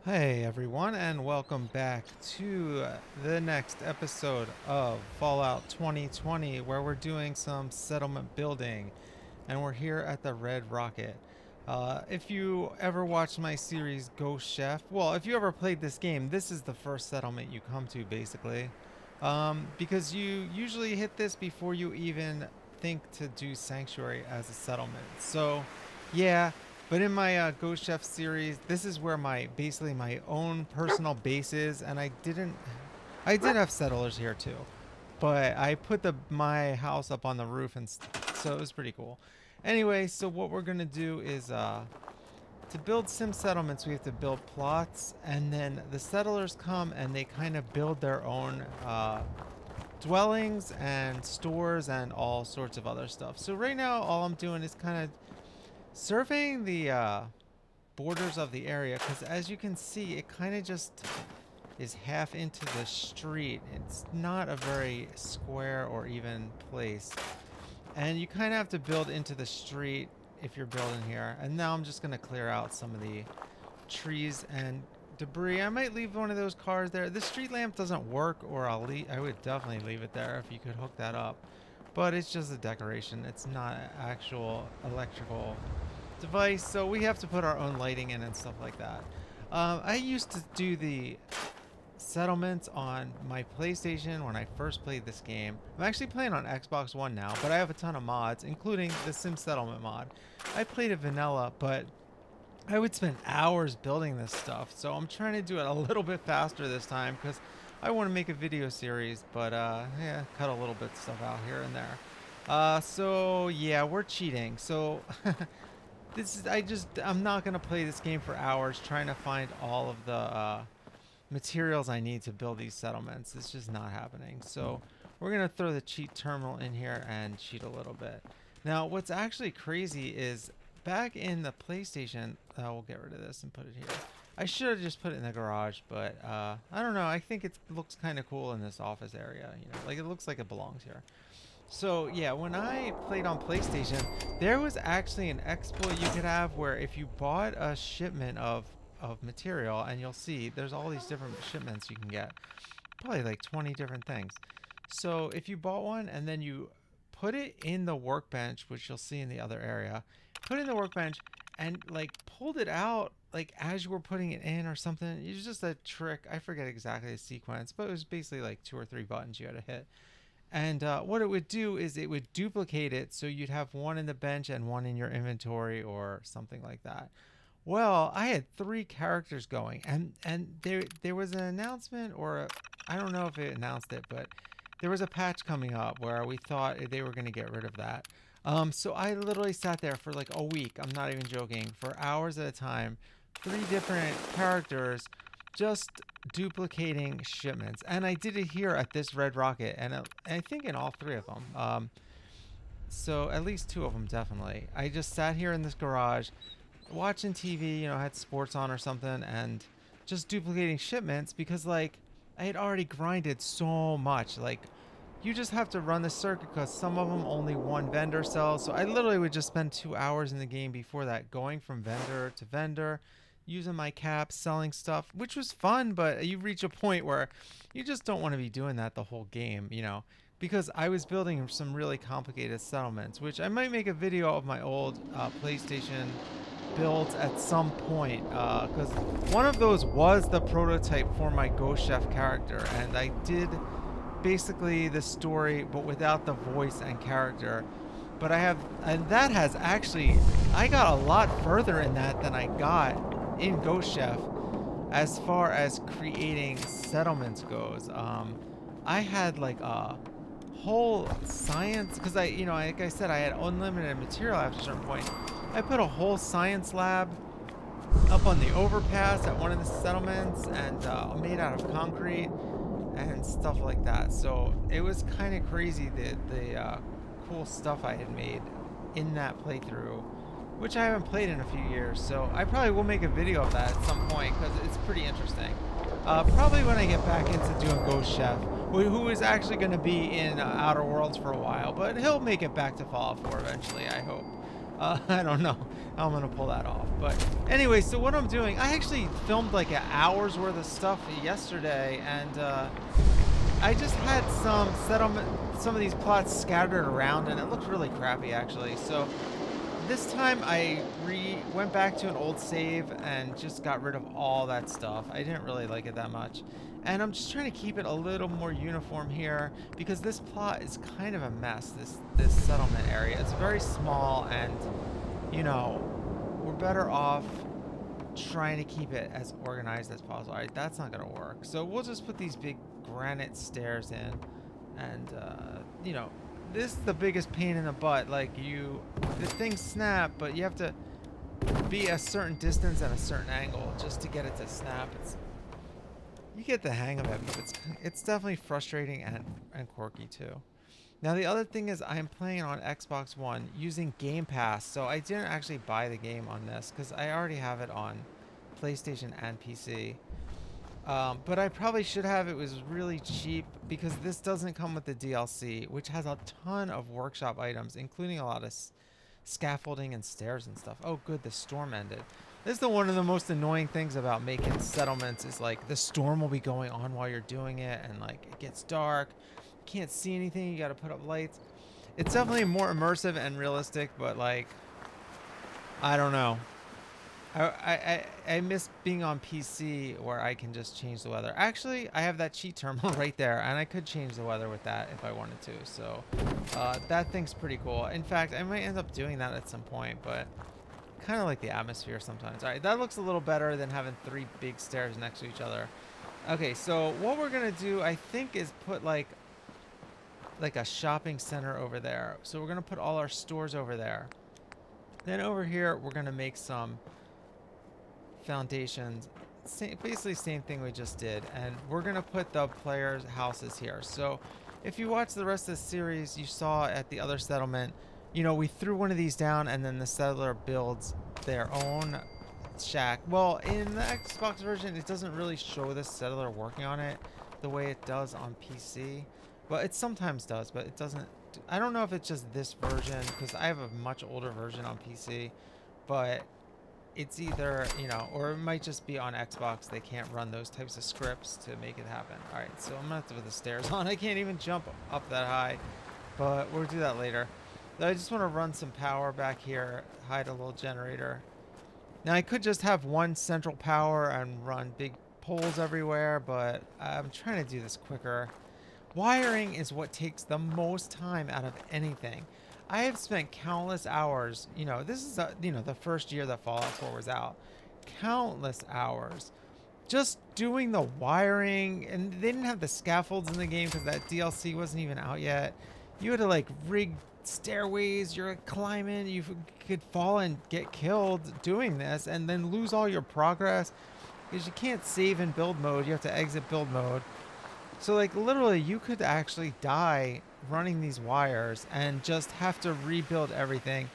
Hey everyone, and welcome back to the next episode of Fallout 2020, where we're doing some settlement building, and we're here at the Red Rocket. If you ever watched my series Ghost Chef, well, if you ever played this game, this is the first settlement you come to, basically, because you usually hit this before you even think to do Sanctuary as a settlement. So, yeah. But in my Ghost Chef series, this is where my basically my own personal base is, and I did have settlers here too, but I put my house up on the roof, and so it was pretty cool. Anyway, so what we're gonna do is to build sim settlements, we have to build plots, and then the settlers come and they kind of build their own dwellings and stores and all sorts of other stuff. So right now, all I'm doing is kind of surveying the borders of the area, because as you can see, it kind of just is half into the street. It's not a very square or even place, and you kind of have to build into the street if you're building here. And now I'm just going to clear out some of the trees and debris. I might leave one of those cars there. The street lamp doesn't work, or I would definitely leave it there if you could hook that up, but it's just a decoration. It's not an actual electrical device, so we have to put our own lighting in and stuff like that. I used to do the settlements on my PlayStation when I first played this game. I'm actually playing on Xbox One now, but I have a ton of mods, including the Sim Settlement mod. I played it vanilla, but I would spend hours building this stuff, so I'm trying to do it a little bit faster this time because I want to make a video series, but yeah, cut a little bit of stuff out here and there. So yeah, we're cheating. So I'm not gonna play this game for hours trying to find all of the materials I need to build these settlements. It's just not happening. So we're gonna throw the cheat terminal in here and cheat a little bit. Now, what's actually crazy is back in the PlayStation, we'll get rid of this and put it here. I should have just put it in the garage, but I don't know. I think it looks kind of cool in this office area. You know, like it looks like it belongs here. So yeah, when I played on PlayStation, there was actually an exploit you could have where if you bought a shipment of material, and you'll see there's all these different shipments you can get, probably like 20 different things. So if you bought one and then you put it in the workbench, which you'll see in the other area, put it in the workbench and like pulled it out like as you were putting it in or something. It was just a trick. I forget exactly the sequence, but it was basically like 2 or 3 buttons you had to hit. And what it would do is it would duplicate it, so you'd have one in the bench and one in your inventory or something like that. Well, I had 3 characters going, and there was an announcement, or I don't know if it announced it, but there was a patch coming up where we thought they were going to get rid of that. So I literally sat there for like a week. I'm not even joking, for hours at a time, 3 different characters, just duplicating shipments. And I did it here at this Red Rocket, and I think in all 3 of them. So at least 2 of them definitely. I just sat here in this garage, watching TV. You know, I had sports on or something, and just duplicating shipments because like I had already grinded so much. Like you just have to run the circuit because some of them only one vendor sells. So I literally would just spend 2 hours in the game before that, going from vendor to vendor, using my caps, selling stuff, which was fun. But you reach a point where you just don't want to be doing that the whole game, you know. Because I was building some really complicated settlements, which I might make a video of my old PlayStation builds at some point, because one of those was the prototype for my Ghost Chef character, and I did basically the story but without the voice and character. But and that has actually, I got a lot further in that than I got in Ghost Chef as far as creating settlements goes. I had like a whole science, because like I said, I had unlimited material after a certain point. I put a whole science lab up on the overpass at one of the settlements, and made out of concrete and stuff like that. So it was kind of crazy, the cool stuff I had made in that playthrough, which I haven't played in a few years. So I probably will make a video of that at some point because it's pretty interesting. Probably when I get back into doing Ghost Chef, who is actually going to be in Outer Worlds for a while, but he'll make it back to Fallout 4 eventually, I hope. I don't know how I'm gonna pull that off. But anyway, so what I'm doing, I actually filmed like an hour's worth of stuff yesterday, and I just had some of these plots scattered around, and it looked really crappy actually. So this time I went back to an old save and just got rid of all that stuff. I didn't really like it that much. And I'm just trying to keep it a little more uniform here because this plot is kind of a mess, this settlement area. It's very small, and you know, we're better off trying to keep it as organized as possible. All right, that's not gonna work. So we'll just put these big granite stairs in, and you know, this is the biggest pain in the butt. Like the things snap, but you have to be a certain distance and a certain angle just to get it to snap. You get the hang of it, but it's definitely frustrating and quirky too. Now the other thing is I'm playing on Xbox One using Game Pass, so I didn't actually buy the game on this because I already have it on PlayStation and PC. But I probably should have. It was really cheap because this doesn't come with the DLC, which has a ton of workshop items, including a lot of scaffolding and stairs and stuff. Oh good, the storm ended. This is one of the most annoying things about making settlements is like the storm will be going on while you're doing it, and like it gets dark. You can't see anything. You got to put up lights. It's definitely more immersive and realistic, but like, I don't know. I miss being on PC where I can just change the weather. Actually, I have that cheat terminal right there, and I could change the weather with that if I wanted to. So that thing's pretty cool. In fact, I might end up doing that at some point, but kind of like the atmosphere sometimes. All right, that looks a little better than having 3 big stairs next to each other. Okay, so what we're gonna do, I think, is put like a shopping center over there. So we're gonna put all our stores over there. Then over here, we're gonna make some foundations. Basically same thing we just did, and we're gonna put the players' houses here. So if you watch the rest of the series, you saw at the other settlement, you know, we threw one of these down and then the settler builds their own shack. Well, in the Xbox version, it doesn't really show the settler working on it the way it does on PC. Well, it sometimes does, but it doesn't. I don't know if it's just this version, because I have a much older version on PC, but it's either, you know, or it might just be on Xbox. They can't run those types of scripts to make it happen. All right, so I'm gonna have to put the stairs on. I can't even jump up that high, but we'll do that later. I just want to run some power back here, hide a little generator. Now I could just have one central power and run big poles everywhere, but I'm trying to do this quicker. Wiring is what takes the most time out of anything. I have spent countless hours, you know, this is, you know, the first year that Fallout 4 was out. Countless hours just doing the wiring, and they didn't have the scaffolds in the game because that DLC wasn't even out yet. You had to like rig stairways, you're climbing, you could fall and get killed doing this and then lose all your progress because you can't save in build mode. You have to exit build mode. So like literally you could actually die running these wires and just have to rebuild everything.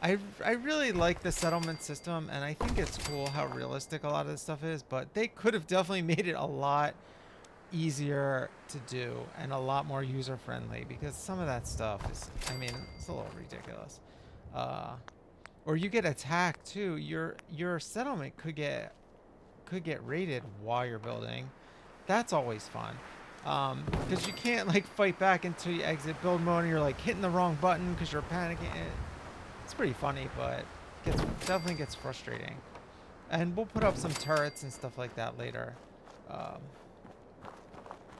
I really like the settlement system, and I think it's cool how realistic a lot of this stuff is, but they could have definitely made it a lot easier to do and a lot more user friendly, because some of that stuff is, I mean, it's a little ridiculous. Or you get attacked too. Your settlement could get raided while you're building. That's always fun. Because you can't like fight back until you exit build mode and you're like hitting the wrong button because you're panicking. It's pretty funny, but definitely gets frustrating. And we'll put up some turrets and stuff like that later.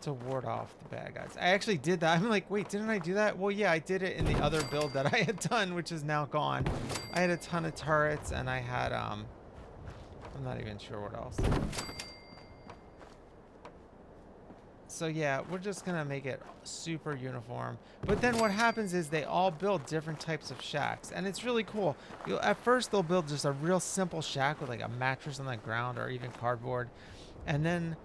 To ward off the bad guys. I actually did that. I'm like, wait, didn't I do that? Well, yeah, I did it in the other build that I had done, which is now gone. I had a ton of turrets, and I had, I'm not even sure what else. So yeah, we're just gonna make it super uniform. But then what happens is they all build different types of shacks, and it's really cool. At first they'll build just a real simple shack with like a mattress on the ground or even cardboard, and then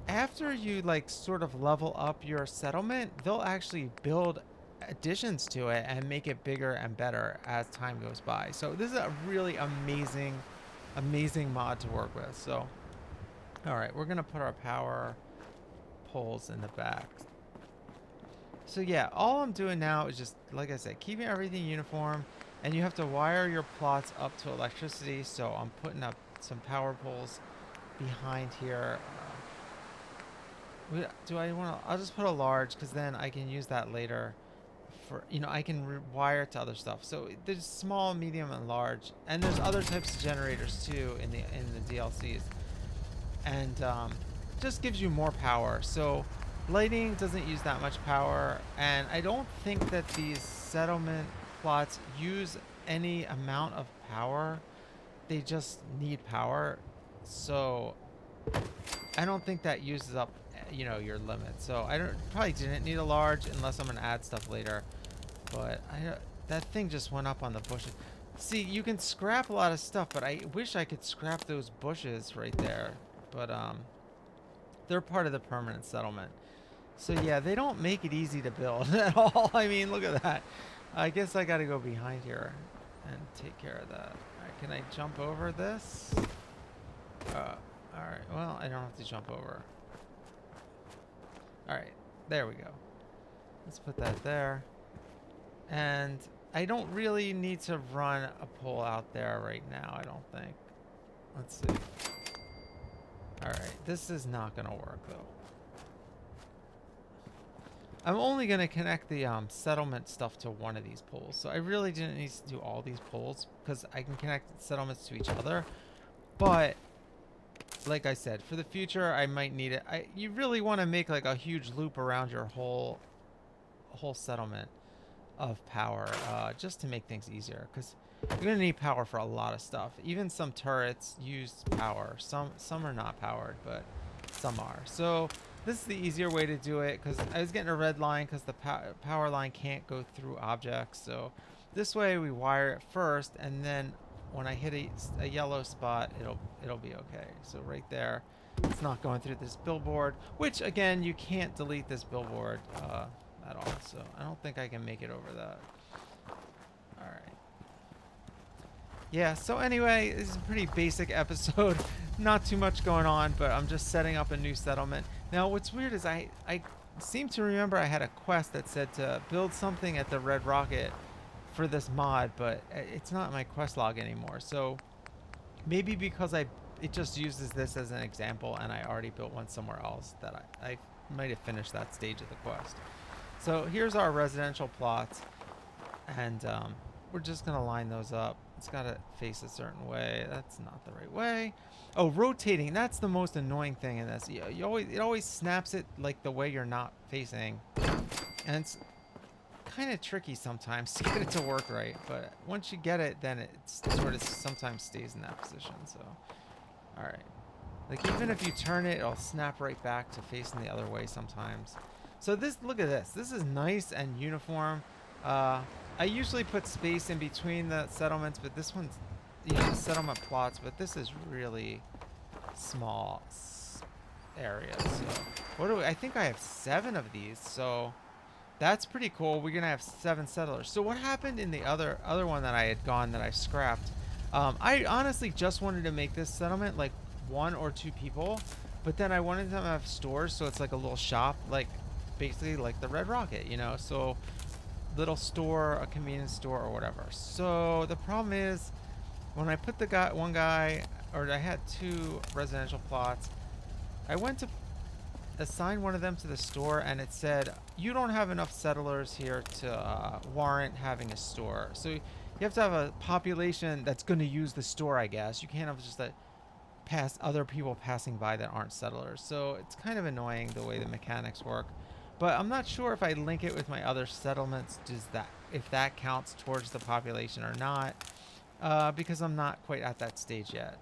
after you like sort of level up your settlement, they'll actually build additions to it and make it bigger and better as time goes by. So this is a really amazing mod to work with. So all right, we're gonna put our power poles in the back. So yeah, all I'm doing now is just, like I said, keeping everything uniform. and you have to wire your plots up to electricity. So I'm putting up some power poles behind here. Do I want to? I'll just put a large because then I can use that later. For I can wire it to other stuff. So there's small, medium, and large, and there's other types of generators too in the DLCs, and just gives you more power. So lighting doesn't use that much power, and I don't think that these settlement plots use any amount of power. They just need power. So I don't think that uses up, your limit. So I probably didn't need a large unless I'm gonna add stuff later. But that thing just went up on the bushes. See, you can scrap a lot of stuff, but I wish I could scrap those bushes right there. But they're part of the permanent settlement. So yeah, they don't make it easy to build at all. I mean, look at that. I guess I gotta go behind here and take care of that. Alright, can I jump over this? Alright, well, I don't have to jump over. Alright, there we go. Let's put that there. And I don't really need to run a pole out there right now, I don't think. Let's see. Alright, this is not gonna work though. I'm only gonna connect the settlement stuff to one of these poles. So I really didn't need to do all these poles because I can connect settlements to each other. But like I said, for the future, I might need it. You really want to make like a huge loop around your whole settlement of power, just to make things easier. Because you're gonna need power for a lot of stuff. Even some turrets use power. Some are not powered, but some are. So this is the easier way to do it. Because I was getting a red line because the power line can't go through objects. So this way we wire it first, and then when I hit a yellow spot, it'll be okay. So right there, it's not going through this billboard, which again, you can't delete this billboard at all. So I don't think I can make it over that. All right. Yeah, so anyway, this is a pretty basic episode. Not too much going on, but I'm just setting up a new settlement. Now, what's weird is I seem to remember I had a quest that said to build something at the Red Rocket for this mod, but it's not my quest log anymore. So maybe because it just uses this as an example and I already built one somewhere else, that I might have finished that stage of the quest. So here's our residential plots, and we're just gonna line those up. It's gotta face a certain way. That's not the right way. Oh, rotating, that's the most annoying thing in this. It always snaps it like the way you're not facing, and it's kind of tricky sometimes to get it to work right, but once you get it, then it sort of sometimes stays in that position. So all right, like even if you turn it, it'll snap right back to facing the other way sometimes. So look at this is nice and uniform. I usually put space in between the settlements, but this one's, the settlement plots, but this is really small areas. So I think I have 7 of these, so that's pretty cool. We're gonna have 7 settlers. So what happened in the other one that I had gone that I scrapped? I honestly just wanted to make this settlement like 1 or 2 people, but then I wanted them to have stores, so it's like a little shop, like basically like the Red Rocket, so little store, a convenience store or whatever. So the problem is when I put one guy, or I had 2 residential plots, I went to assign one of them to the store and it said you don't have enough settlers here to warrant having a store. So you have to have a population that's going to use the store, I guess. You can't have just other people passing by that aren't settlers. So it's kind of annoying the way the mechanics work. But I'm not sure if I link it with my other settlements, if that counts towards the population or not, because I'm not quite at that stage yet.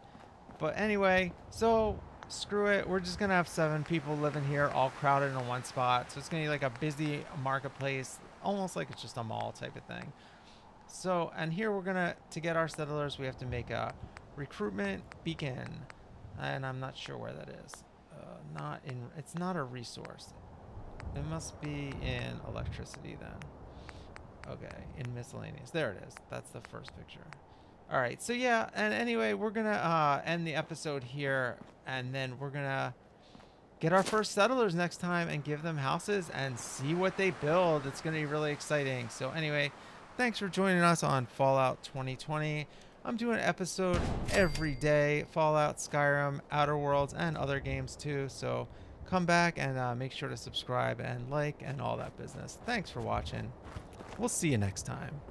But anyway, so screw it. We're just going to have 7 people living here, all crowded in one spot. So it's going to be like a busy marketplace, almost like it's just a mall type of thing. So, and here we're going to get our settlers, we have to make a recruitment beacon. And I'm not sure where that is. It's not a resource. It must be in electricity then. Okay, in miscellaneous. There it is. That's the first picture. All right, so yeah, and anyway, we're going to end the episode here, and then we're going to get our first settlers next time and give them houses and see what they build. It's going to be really exciting. So anyway, Thanks for joining us on Fallout 2020. I'm doing an episode every day, Fallout, Skyrim, Outer Worlds, and other games too. So come back and make sure to subscribe and like and all that business. Thanks for watching. We'll see you next time.